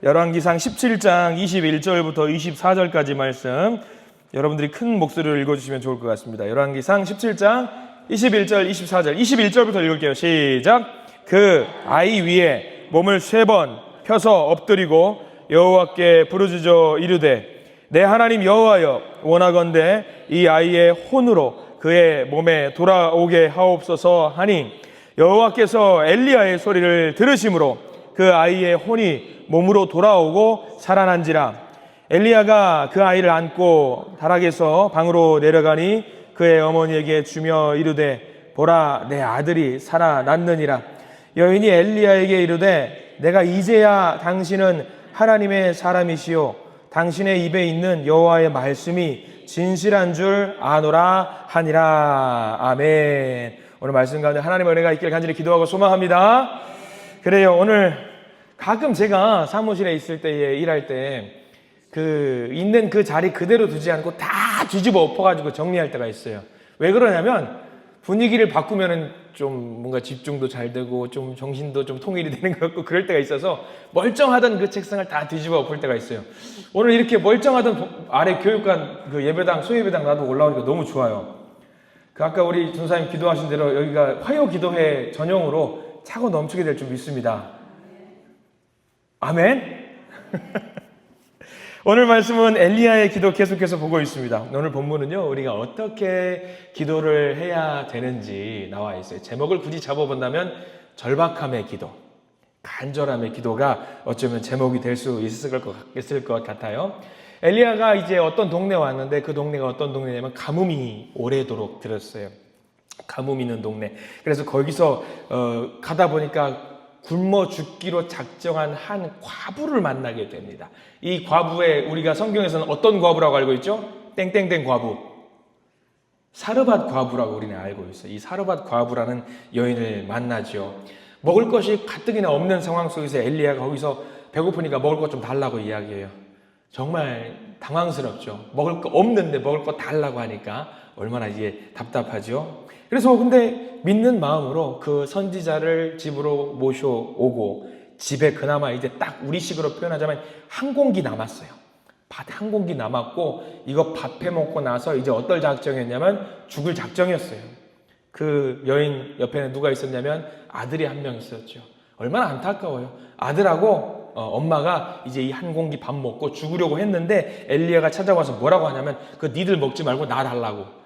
열왕기상 17장 21절부터 24절까지 말씀 여러분들이 큰 목소리를 읽어주시면 좋을 것 같습니다. 열왕기상 17장 21절 24절 21절부터 읽을게요. 시작. 그 아이 위에 몸을 3번 펴서 엎드리고 여호와께 부르짖어 이르되 내 하나님 여호와여 원하건대 이 아이의 혼으로 그의 몸에 돌아오게 하옵소서 하니 여호와께서 엘리야의 소리를 들으심으로 그 아이의 혼이 몸으로 돌아오고 살아난지라. 엘리야가 그 아이를 안고 다락에서 방으로 내려가니 그의 어머니에게 주며 이르되 보라 내 아들이 살아났느니라. 여인이 엘리야에게 이르되 내가 이제야 당신은 하나님의 사람이시요 당신의 입에 있는 여호와의 말씀이 진실한 줄 아노라 하니라. 아멘. 오늘 말씀 가운데 하나님의 은혜가 있기를 간절히 기도하고 소망합니다. 그래요. 오늘 가끔 제가 사무실에 있을 때에 일할 때 있는 그 자리 그대로 두지 않고 다 뒤집어 엎어가지고 정리할 때가 있어요. 왜 그러냐면 분위기를 바꾸면은 좀 뭔가 집중도 잘 되고 좀 정신도 좀 통일이 되는 것 같고 그럴 때가 있어서 멀쩡하던 그 책상을 다 뒤집어 엎을 때가 있어요. 오늘 이렇게 멀쩡하던 아래 교육관 그 예배당 소예배당 나도 올라오니까 너무 좋아요. 아까 우리 전사님 기도하신 대로 여기가 화요 기도회 전용으로 차고 넘치게 될 줄 믿습니다. 아멘. 오늘 말씀은 엘리야의 기도 계속해서 보고 있습니다. 오늘 본문은요, 우리가 어떻게 기도를 해야 되는지 나와 있어요. 제목을 굳이 잡아본다면 절박함의 기도, 간절함의 기도가 어쩌면 제목이 될 수 있을 것 같아요. 엘리야가 이제 어떤 동네에 왔는데 그 동네가 어떤 동네냐면 가뭄이 오래도록 들었어요. 가뭄 있는 동네. 그래서 거기서 가다 보니까 굶어 죽기로 작정한 한 과부를 만나게 됩니다. 이 과부에 우리가 성경에서는 어떤 과부라고 알고 있죠? 땡땡땡 과부. 사르밧 과부라고 우리는 알고 있어요. 이 사르밧 과부라는 여인을 만나죠. 먹을 것이 가뜩이나 없는 상황 속에서 엘리야가 거기서 배고프니까 먹을 것 좀 달라고 이야기해요. 정말 당황스럽죠. 먹을 거 없는데 먹을 거 달라고 하니까 얼마나 이게 답답하죠. 그래서 근데 믿는 마음으로 그 선지자를 집으로 모셔오고 집에 그나마 이제 딱 우리식으로 표현하자면 한 공기 남았어요. 밥 한 공기 남았고 이거 밥 해먹고 나서 이제 어떨 작정이었냐면 죽을 작정이었어요. 그 여인 옆에는 누가 있었냐면 아들이 한 명 있었죠. 얼마나 안타까워요. 아들하고 엄마가 이제 이 한 공기 밥 먹고 죽으려고 했는데 엘리야가 찾아와서 뭐라고 하냐면 그 니들 먹지 말고 나 달라고.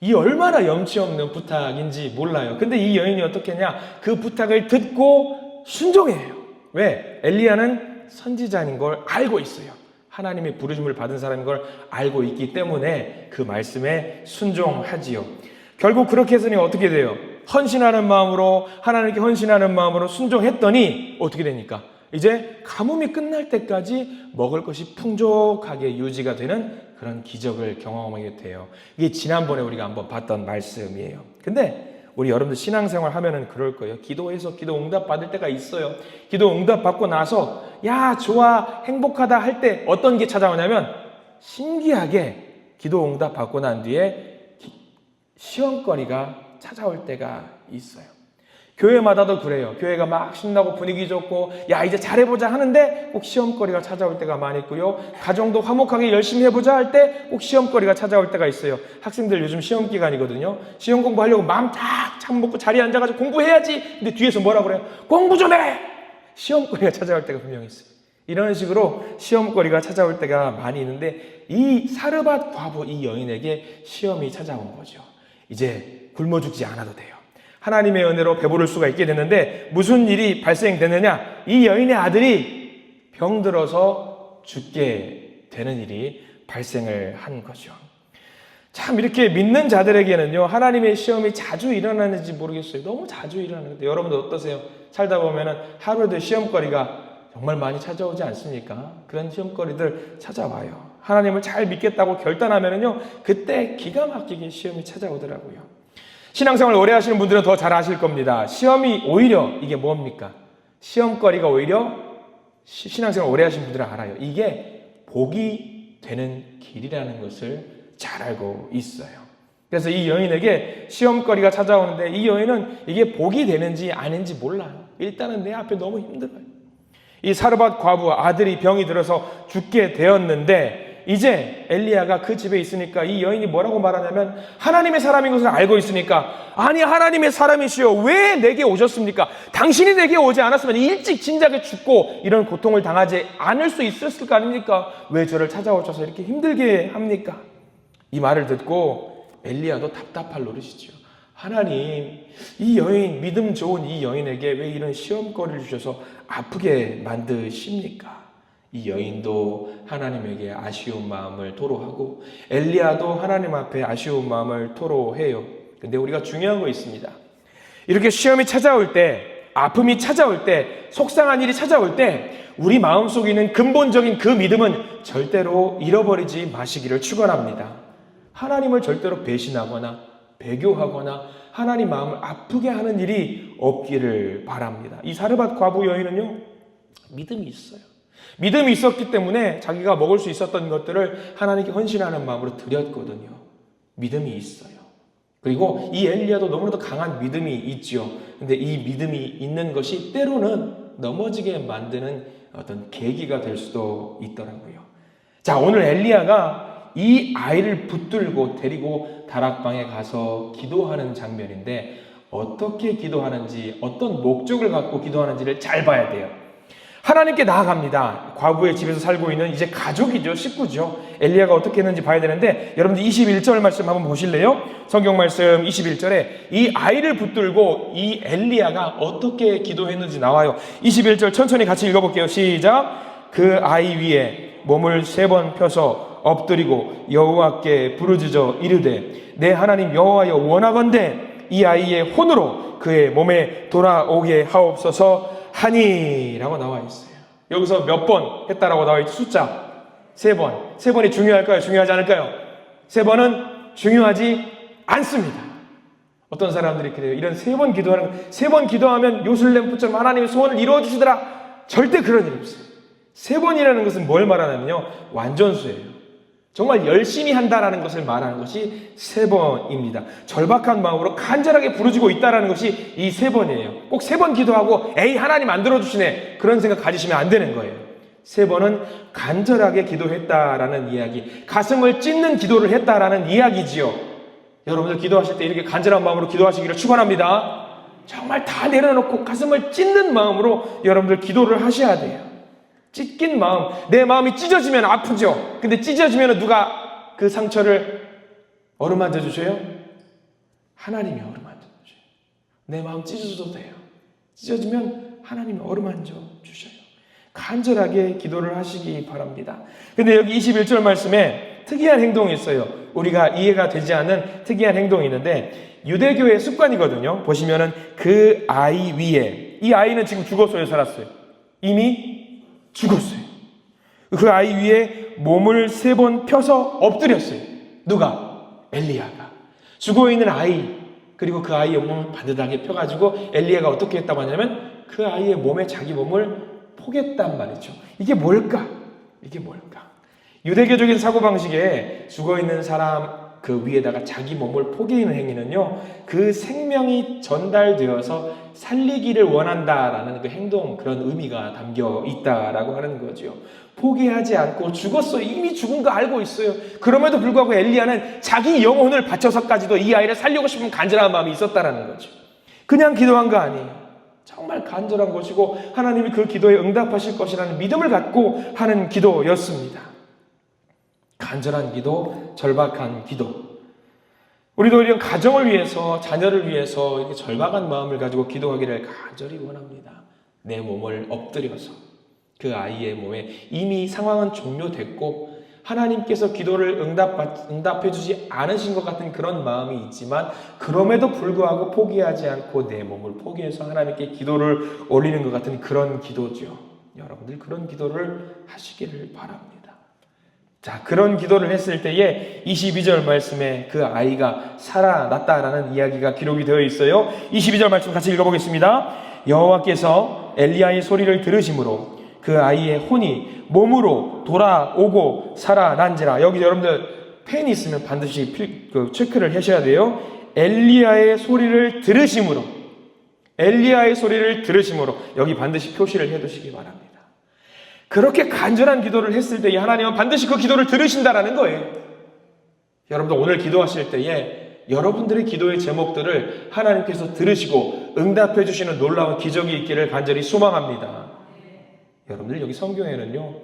이 얼마나 염치 없는 부탁인지 몰라요. 근데 이 여인이 어떻게 했냐? 그 부탁을 듣고 순종해요. 왜? 엘리야는 선지자인 걸 알고 있어요. 하나님의 부르심을 받은 사람인 걸 알고 있기 때문에 그 말씀에 순종하지요. 결국 그렇게 했으니 어떻게 돼요? 헌신하는 마음으로 하나님께 헌신하는 마음으로 순종했더니 어떻게 되니까? 이제 가뭄이 끝날 때까지 먹을 것이 풍족하게 유지가 되는 그런 기적을 경험하게 돼요. 이게 지난번에 우리가 한번 봤던 말씀이에요. 근데 우리 여러분들 신앙생활 하면은 그럴 거예요. 기도해서 기도 응답 받을 때가 있어요. 기도 응답 받고 나서 야 좋아 행복하다 할 때 어떤 게 찾아오냐면 신기하게 기도 응답 받고 난 뒤에 시험거리가 찾아올 때가 있어요. 교회마다도 그래요. 교회가 막 신나고 분위기 좋고 야 이제 잘해보자 하는데 꼭 시험거리가 찾아올 때가 많이 있고요. 가정도 화목하게 열심히 해보자 할 때 꼭 시험거리가 찾아올 때가 있어요. 학생들 요즘 시험 기간이거든요. 시험 공부하려고 마음 딱 참먹고 자리에 앉아가지고 공부해야지. 근데 뒤에서 뭐라 그래요? 공부 좀 해! 시험거리가 찾아올 때가 분명히 있어요. 이런 식으로 시험거리가 찾아올 때가 많이 있는데 이 사르밧 과부 이 여인에게 시험이 찾아온 거죠. 이제 굶어 죽지 않아도 돼요. 하나님의 은혜로 배부를 수가 있게 됐는데 무슨 일이 발생됐느냐? 이 여인의 아들이 병들어서 죽게 되는 일이 발생을 한 거죠. 참 이렇게 믿는 자들에게는요 하나님의 시험이 자주 일어나는지 모르겠어요. 너무 자주 일어나는데 여러분들 어떠세요? 살다 보면은 하루에도 시험거리가 정말 많이 찾아오지 않습니까? 그런 시험거리들 찾아와요. 하나님을 잘 믿겠다고 결단하면은요 그때 기가 막히게 시험이 찾아오더라고요. 신앙생활 오래 하시는 분들은 더 잘 아실 겁니다. 시험이 오히려 이게 뭡니까? 시험거리가 오히려 신앙생활 오래 하시는 분들은 알아요. 이게 복이 되는 길이라는 것을 잘 알고 있어요. 그래서 이 여인에게 시험거리가 찾아오는데 이 여인은 이게 복이 되는지 아닌지 몰라요. 일단은 내 앞에 너무 힘들어요. 이 사르밧 과부 아들이 병이 들어서 죽게 되었는데 이제 엘리야가 그 집에 있으니까 이 여인이 뭐라고 말하냐면 하나님의 사람인 것을 알고 있으니까 아니 하나님의 사람이시여 왜 내게 오셨습니까? 당신이 내게 오지 않았으면 일찍 진작에 죽고 이런 고통을 당하지 않을 수 있었을 거 아닙니까? 왜 저를 찾아오셔서 이렇게 힘들게 합니까? 이 말을 듣고 엘리야도 답답할 노릇이죠. 하나님, 이 여인, 믿음 좋은 이 여인에게 왜 이런 시험거리를 주셔서 아프게 만드십니까? 이 여인도 하나님에게 아쉬운 마음을 토로하고 엘리야도 하나님 앞에 아쉬운 마음을 토로해요. 근데 우리가 중요한 거 있습니다. 이렇게 시험이 찾아올 때, 아픔이 찾아올 때, 속상한 일이 찾아올 때 우리 마음속에 있는 근본적인 그 믿음은 절대로 잃어버리지 마시기를 축원합니다. 하나님을 절대로 배신하거나 배교하거나 하나님 마음을 아프게 하는 일이 없기를 바랍니다. 이 사르밧 과부 여인은요, 믿음이 있어요. 믿음이 있었기 때문에 자기가 먹을 수 있었던 것들을 하나님께 헌신하는 마음으로 드렸거든요. 믿음이 있어요. 그리고 이 엘리야도 너무나도 강한 믿음이 있지요. 근데 이 믿음이 있는 것이 때로는 넘어지게 만드는 어떤 계기가 될 수도 있더라고요. 자, 오늘 엘리야가 이 아이를 붙들고 데리고 다락방에 가서 기도하는 장면인데 어떻게 기도하는지 어떤 목적을 갖고 기도하는지를 잘 봐야 돼요. 하나님께 나아갑니다. 과부의 집에서 살고 있는 이제 가족이죠. 식구죠. 엘리야가 어떻게 했는지 봐야 되는데 여러분들 21절 말씀 한번 보실래요? 성경 말씀 21절에 이 아이를 붙들고 이 엘리야가 어떻게 기도했는지 나와요. 21절 천천히 같이 읽어볼게요. 시작. 그 아이 위에 몸을 3번 펴서 엎드리고 여호와께 부르짖어 이르되 내 하나님 여호와여 원하건대 이 아이의 혼으로 그의 몸에 돌아오게 하옵소서 하니라고 나와 있어요. 여기서 몇 번 했다라고 나와 있죠? 숫자 3번. 3번이 중요할까요? 중요하지 않을까요? 3번은 중요하지 않습니다. 어떤 사람들이 그래요. 이런 3번 기도하는 3번 기도하면 요술램프처럼 하나님의 소원을 이루어주시더라. 절대 그런 일 없어요. 3번이라는 것은 뭘 말하냐면요, 완전수예요. 정말 열심히 한다라는 것을 말하는 것이 3번입니다. 절박한 마음으로 간절하게 부르짖고 있다라는 것이 이 3번이에요. 꼭 3번 기도하고 에이 하나님 안 들어주시네 그런 생각 가지시면 안 되는 거예요. 3번은 간절하게 기도했다라는 이야기, 가슴을 찢는 기도를 했다라는 이야기지요. 여러분들 기도하실 때 이렇게 간절한 마음으로 기도하시기를 축원합니다. 정말 다 내려놓고 가슴을 찢는 마음으로 여러분들 기도를 하셔야 돼요. 찢긴 마음, 내 마음이 찢어지면 아프죠. 근데 찢어지면 누가 그 상처를 어루만져 주셔요? 하나님이 어루만져 주셔요. 내 마음 찢어져도 돼요. 찢어지면 하나님이 어루만져 주셔요. 간절하게 기도를 하시기 바랍니다. 근데 여기 21절 말씀에 특이한 행동이 있어요. 우리가 이해가 되지 않는 특이한 행동이 있는데 유대교의 습관이거든요. 보시면은 그 아이 위에, 이 아이는 지금 죽었어요, 살았어요? 이미 죽었어요. 그 아이 위에 몸을 3번 펴서 엎드렸어요. 누가? 엘리야가. 죽어있는 아이, 그리고 그 아이의 몸을 반듯하게 펴가지고 엘리야가 어떻게 했다고 하냐면 그 아이의 몸에 자기 몸을 포겠단 말이죠. 이게 뭘까? 이게 뭘까? 유대교적인 사고방식에 죽어있는 사람 그 위에다가 자기 몸을 포개는 행위는요, 그 생명이 전달되어서 살리기를 원한다라는 그 행동, 그런 의미가 담겨 있다라고 하는 거죠. 포기하지 않고 죽었어요. 이미 죽은 거 알고 있어요. 그럼에도 불구하고 엘리야는 자기 영혼을 바쳐서까지도 이 아이를 살리고 싶은 간절한 마음이 있었다라는 거죠. 그냥 기도한 거 아니에요. 정말 간절한 것이고 하나님이 그 기도에 응답하실 것이라는 믿음을 갖고 하는 기도였습니다. 간절한 기도, 절박한 기도. 우리도 이런 가정을 위해서, 자녀를 위해서 이렇게 절박한 마음을 가지고 기도하기를 간절히 원합니다. 내 몸을 엎드려서 그 아이의 몸에 이미 상황은 종료됐고 하나님께서 기도를 응답해 주지 않으신 것 같은 그런 마음이 있지만 그럼에도 불구하고 포기하지 않고 내 몸을 포기해서 하나님께 기도를 올리는 것 같은 그런 기도죠. 여러분들 그런 기도를 하시기를 바랍니다. 자, 그런 기도를 했을 때에 22절 말씀에 그 아이가 살아났다라는 이야기가 기록이 되어 있어요. 22절 말씀 같이 읽어보겠습니다. 여호와께서 엘리야의 소리를 들으심으로 그 아이의 혼이 몸으로 돌아오고 살아난지라. 여기 여러분들 펜이 있으면 반드시 체크를 하셔야 돼요. 엘리야의 소리를 들으심으로, 엘리야의 소리를 들으심으로, 여기 반드시 표시를 해두시기 바랍니다. 그렇게 간절한 기도를 했을 때에 하나님은 반드시 그 기도를 들으신다라는 거예요. 여러분들 오늘 기도하실 때에 여러분들의 기도의 제목들을 하나님께서 들으시고 응답해 주시는 놀라운 기적이 있기를 간절히 소망합니다. 여러분들 여기 성경에는요,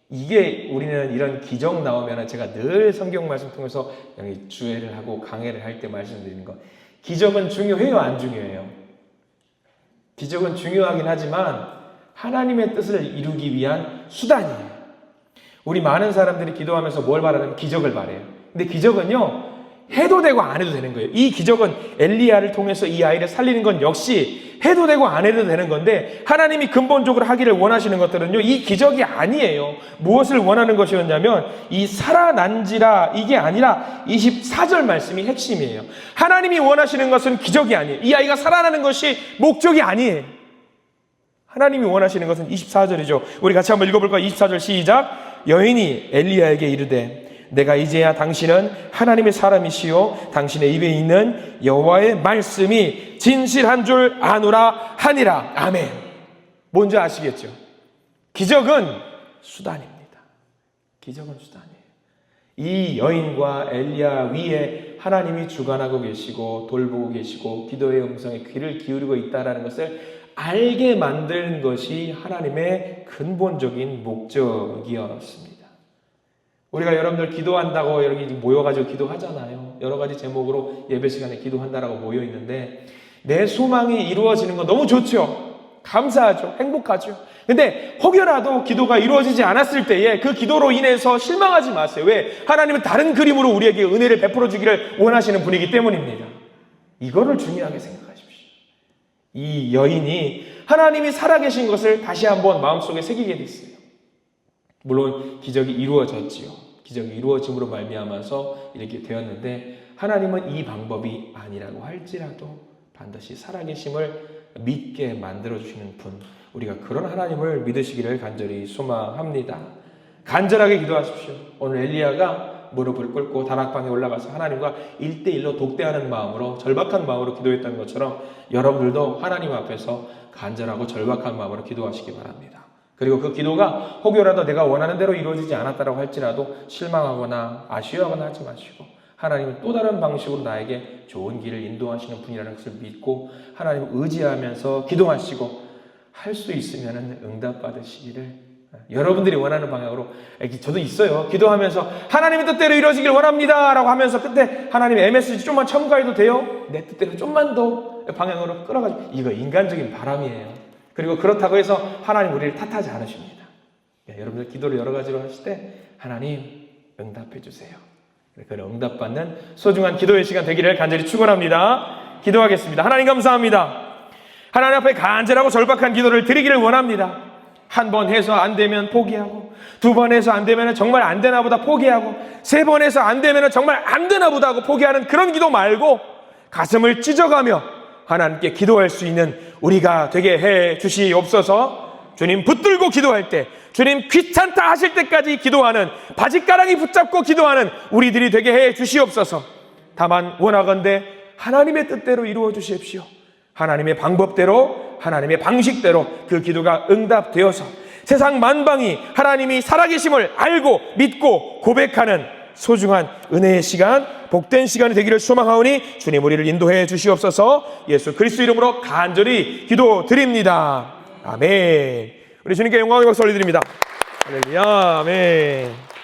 이게 우리는 이런 기적 나오면 제가 늘 성경 말씀 통해서 여기 주회를 하고 강해를 할 때 말씀드리는 거, 기적은 중요해요, 안 중요해요? 기적은 중요하긴 하지만 하나님의 뜻을 이루기 위한 수단이에요. 우리 많은 사람들이 기도하면서 뭘 바라냐면 기적을 바래요. 근데 기적은요, 해도 되고 안 해도 되는 거예요. 이 기적은 엘리야를 통해서 이 아이를 살리는 건 역시 해도 되고 안 해도 되는 건데, 하나님이 근본적으로 하기를 원하시는 것들은요, 이 기적이 아니에요. 무엇을 원하는 것이었냐면 이 살아난지라, 이게 아니라 24절 말씀이 핵심이에요. 하나님이 원하시는 것은 기적이 아니에요. 이 아이가 살아나는 것이 목적이 아니에요. 하나님이 원하시는 것은 24절이죠. 우리 같이 한번 읽어볼까요? 24절 시작. 여인이 엘리야에게 이르되 내가 이제야 당신은 하나님의 사람이시요 당신의 입에 있는 여호와의 말씀이 진실한 줄 아노라 하니라. 아멘. 뭔지 아시겠죠? 기적은 수단입니다. 기적은 수단이에요. 이 여인과 엘리야 위에 하나님이 주관하고 계시고 돌보고 계시고 기도의 음성에 귀를 기울이고 있다는 것을 알게 만든 것이 하나님의 근본적인 목적이었습니다. 우리가 여러분들 기도한다고 여기 모여가지고 기도하잖아요. 여러 가지 제목으로 예배 시간에 기도한다라고 모여 있는데, 내 소망이 이루어지는 건 너무 좋죠. 감사하죠. 행복하죠. 근데 혹여라도 기도가 이루어지지 않았을 때에 그 기도로 인해서 실망하지 마세요. 왜? 하나님은 다른 그림으로 우리에게 은혜를 베풀어 주기를 원하시는 분이기 때문입니다. 이거를 중요하게 생각하십시오. 이 여인이 하나님이 살아계신 것을 다시 한번 마음속에 새기게 됐어요. 물론 기적이 이루어졌지요. 기적이 이루어짐으로 말미암아서 이렇게 되었는데, 하나님은 이 방법이 아니라고 할지라도 반드시 살아계심을 믿게 만들어주시는 분, 우리가 그런 하나님을 믿으시기를 간절히 소망합니다. 간절하게 기도하십시오. 오늘 엘리야가 무릎을 꿇고 다락방에 올라가서 하나님과 1대1로 독대하는 마음으로, 절박한 마음으로 기도했던 것처럼 여러분들도 하나님 앞에서 간절하고 절박한 마음으로 기도하시기 바랍니다. 그리고 그 기도가 혹여라도 내가 원하는 대로 이루어지지 않았다고 할지라도 실망하거나 아쉬워하거나 하지 마시고, 하나님은 또 다른 방식으로 나에게 좋은 길을 인도하시는 분이라는 것을 믿고 하나님을 의지하면서 기도하시고, 할 수 있으면 응답받으시기를, 여러분들이 원하는 방향으로, 저도 있어요. 기도하면서 하나님의 뜻대로 이루어지길 원합니다 라고 하면서 끝에 하나님 MSG 좀만 첨가해도 돼요? 내 뜻대로 좀만 더 방향으로 끌어가지고, 이거 인간적인 바람이에요. 그리고 그렇다고 해서 하나님 우리를 탓하지 않으십니다. 여러분들 기도를 여러 가지로 하실 때 하나님 응답해 주세요. 그 응답받는 소중한 기도의 시간 되기를 간절히 축원합니다. 기도하겠습니다. 하나님 감사합니다. 하나님 앞에 간절하고 절박한 기도를 드리기를 원합니다. 한 번 해서 안 되면 포기하고, 두 번 해서 안 되면 정말 안 되나 보다 포기하고, 세 번 해서 안 되면 정말 안 되나 보다 하고 포기하는 그런 기도 말고, 가슴을 찢어가며 하나님께 기도할 수 있는 우리가 되게 해 주시옵소서. 주님 붙들고 기도할 때, 주님 귀찮다 하실 때까지 기도하는, 바짓가랑이 붙잡고 기도하는 우리들이 되게 해 주시옵소서. 다만 원하건대 하나님의 뜻대로 이루어 주십시오. 하나님의 방법대로, 하나님의 방식대로 그 기도가 응답되어서 세상 만방이 하나님이 살아계심을 알고 믿고 고백하는 소중한 은혜의 시간, 복된 시간이 되기를 소망하오니 주님 우리를 인도해 주시옵소서. 예수 그리스도 이름으로 간절히 기도드립니다. 아멘. 우리 주님께 영광의 박수 올려드립니다. 할렐루야. 아멘.